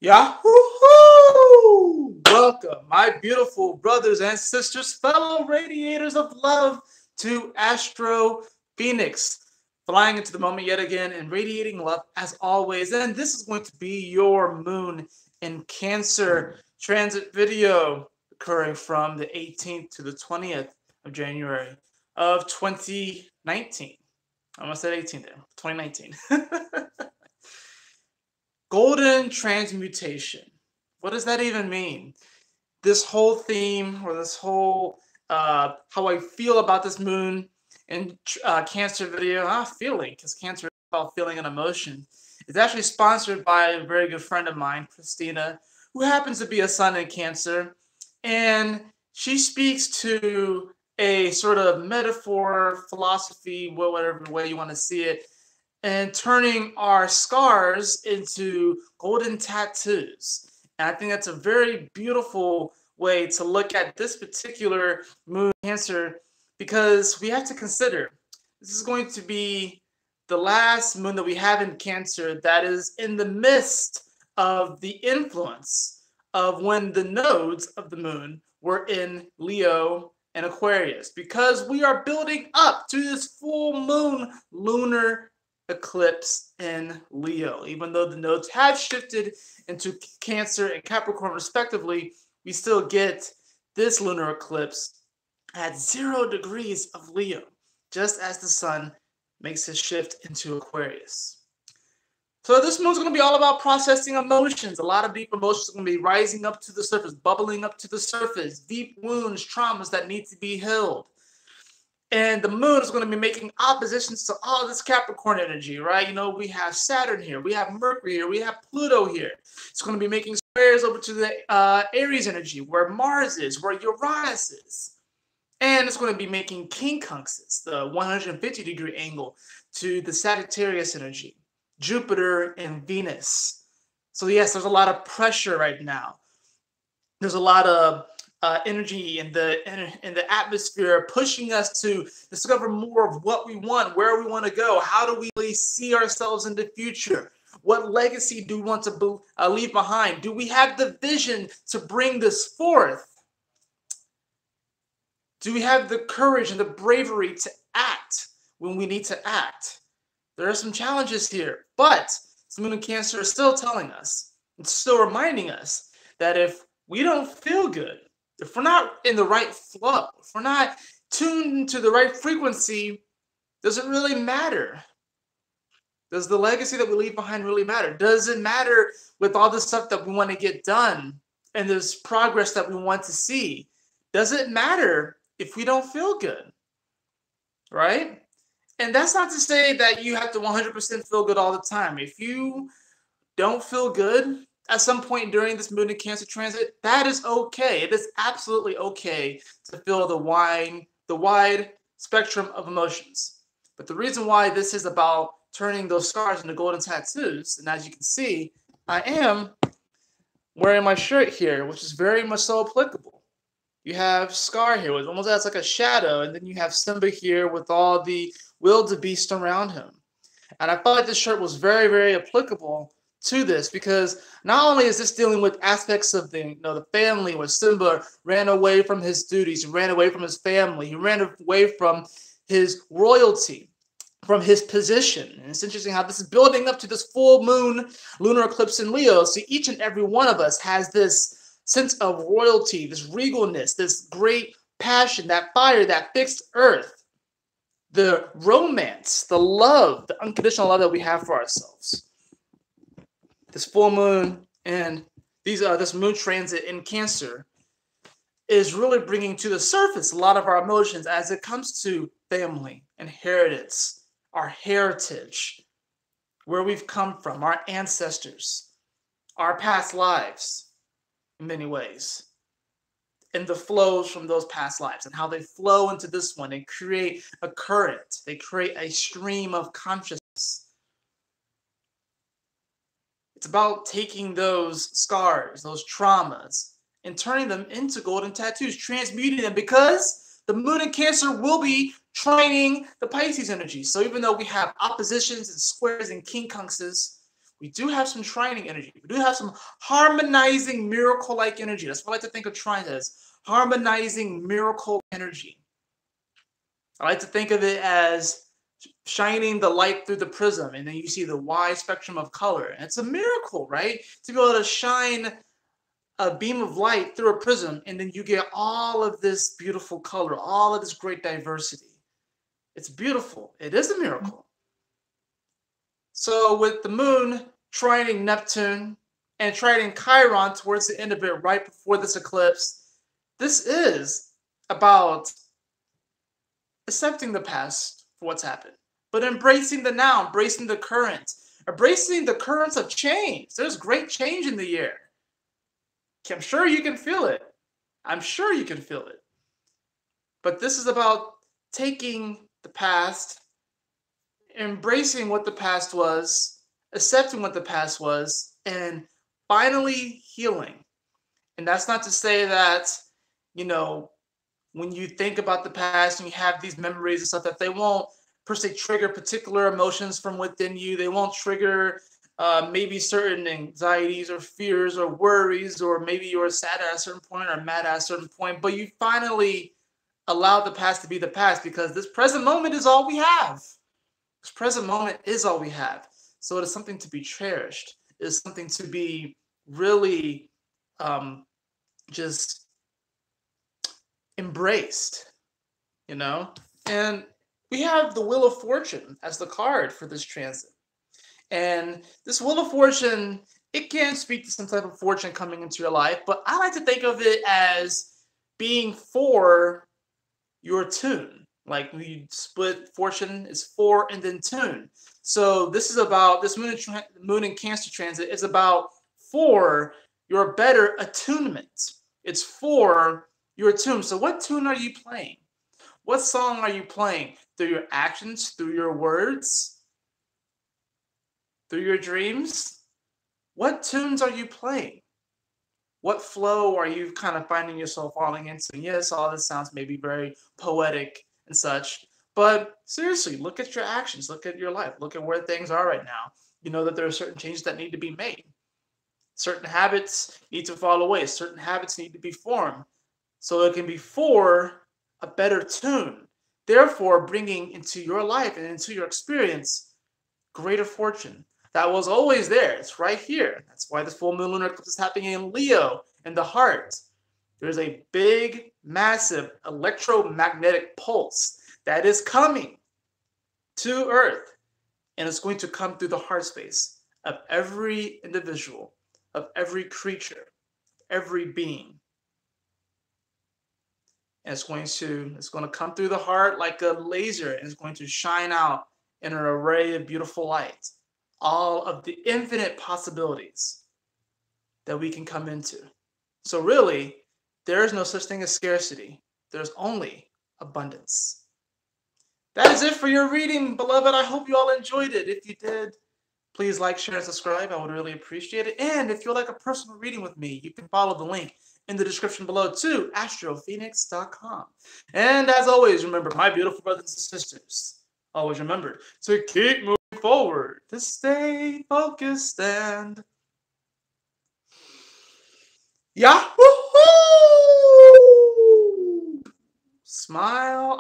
Yahoo! Welcome, my beautiful brothers and sisters, fellow radiators of love, to Astro Fenixx, flying into the moment yet again and radiating love as always. And this is going to be your moon in Cancer transit video occurring from the 18th to the 20th of January of 2019. I almost said 18 there, 2019. Golden transmutation. What does that even mean? This whole theme, or this whole how I feel about this moon in Cancer video, feeling, because Cancer is about feeling and emotion, is actually sponsored by a very good friend of mine, Christina, who happens to be a sun in Cancer, and she speaks to a sort of metaphor, philosophy, whatever way you want to see it, and turning our scars into golden tattoos. And I think that's a very beautiful way to look at this particular moon Cancer, because we have to consider this is going to be the last moon that we have in Cancer that is in the midst of the influence of when the nodes of the moon were in Leo and Aquarius, because we are building up to this full moon lunar eclipse in Leo. Even though the nodes have shifted into Cancer and Capricorn respectively, we still get this lunar eclipse at 0 degrees of Leo, just as the sun makes his shift into Aquarius. So this moon's going to be all about processing emotions. A lot of deep emotions are going to be rising up to the surface, bubbling up to the surface, deep wounds, traumas that need to be healed. And the moon is going to be making oppositions to all this Capricorn energy, right? You know, we have Saturn here, we have Mercury here, we have Pluto here. It's going to be making squares over to the Aries energy, where Mars is, where Uranus is. And it's going to be making quincunxes, the 150-degree angle, to the Sagittarius energy, Jupiter and Venus. So yes, there's a lot of pressure right now. There's a lot of energy in the atmosphere pushing us to discover more of what we want, where we want to go, how do we really see ourselves in the future, what legacy do we want to leave behind, do we have the vision to bring this forth, do we have the courage and the bravery to act when we need to act. There are some challenges here, but the moon in Cancer is still telling us, it's still reminding us that if we don't feel good, if we're not in the right flow, if we're not tuned to the right frequency, does it really matter? Does the legacy that we leave behind really matter? Does it matter with all the stuff that we want to get done and this progress that we want to see? Does it matter if we don't feel good? Right? And that's not to say that you have to 100% feel good all the time. If you don't feel good at some point during this moon in Cancer transit, that is okay. It is absolutely okay to feel the wide spectrum of emotions. But the reason why this is about turning those scars into golden tattoos, and as you can see, I am wearing my shirt here, which is very much so applicable. You have Scar here, which almost has like a shadow, and then you have Simba here with all the wildebeest around him. And I felt like this shirt was very, very applicable to this, because not only is this dealing with aspects of the family, where Simba ran away from his duties, he ran away from his family, he ran away from his royalty, from his position. And it's interesting how this is building up to this full moon lunar eclipse in Leo. So each and every one of us has this sense of royalty, this regalness, this great passion, that fire, that fixed earth, the romance, the love, the unconditional love that we have for ourselves. This full moon and this moon transit in Cancer is really bringing to the surface a lot of our emotions as it comes to family, inheritance, our heritage, where we've come from, our ancestors, our past lives in many ways, and the flows from those past lives and how they flow into this one and create a current. They create a stream of consciousness. It's about taking those scars, those traumas, and turning them into golden tattoos, transmuting them, because the moon in Cancer will be trining the Pisces energy. So even though we have oppositions and squares and quincunxes, We do have some trining energy. We do have some harmonizing miracle-like energy. That's what I like to think of trine as. Harmonizing miracle energy. I like to think of it as shining the light through the prism, and then you see the wide spectrum of color. And it's a miracle, right? To be able to shine a beam of light through a prism, and then you get all of this beautiful color, all of this great diversity. It's beautiful. It is a miracle. So with the moon trining Neptune and trining Chiron towards the end of it, right before this eclipse, this is about accepting the past for what's happened, but embracing the now, embracing the current, embracing the currents of change. There's great change in the air. I'm sure you can feel it. I'm sure you can feel it. But this is about taking the past, embracing what the past was, accepting what the past was, and finally healing. And that's not to say that, you know, when you think about the past and you have these memories and stuff, that they won't per se trigger particular emotions from within you. They won't trigger maybe certain anxieties or fears or worries, or maybe you're sad at a certain point or mad at a certain point, but you finally allow the past to be the past, because this present moment is all we have. This present moment is all we have. So it is something to be cherished. It is something to be really just embraced, you know? And we have the Wheel of Fortune as the card for this transit. And this Wheel of Fortune, it can speak to some type of fortune coming into your life, but I like to think of it as being for your tune. Like we split fortune is 4 and then tune. So this is about, this moon in Cancer transit is about for your better attunement. It's for your tune. So what tune are you playing? What song are you playing? Through your actions, through your words, through your dreams? What tunes are you playing? What flow are you kind of finding yourself falling into? Yes, all this sounds maybe very poetic and such, but seriously, look at your actions, look at your life, look at where things are right now. You know that there are certain changes that need to be made. Certain habits need to fall away. Certain habits need to be formed so it can be for a better tune. Therefore, bringing into your life and into your experience greater fortune. That was always there. It's right here. That's why this full moon lunar eclipse is happening in Leo, in the heart. There's a big, massive electromagnetic pulse that is coming to Earth, and it's going to come through the heart space of every individual, of every creature, every being. And it's going to come through the heart like a laser, and it's going to shine out in an array of beautiful light. All of the infinite possibilities that we can come into. So really, there is no such thing as scarcity. There's only abundance. That is it for your reading, beloved. I hope you all enjoyed it. If you did, please like, share, and subscribe. I would really appreciate it. And if you'd like a personal reading with me, you can follow the link in the description below to astrofenixx.com. And as always, remember, my beautiful brothers and sisters, always remember to keep moving forward, to stay focused, and Yahoo! Smile.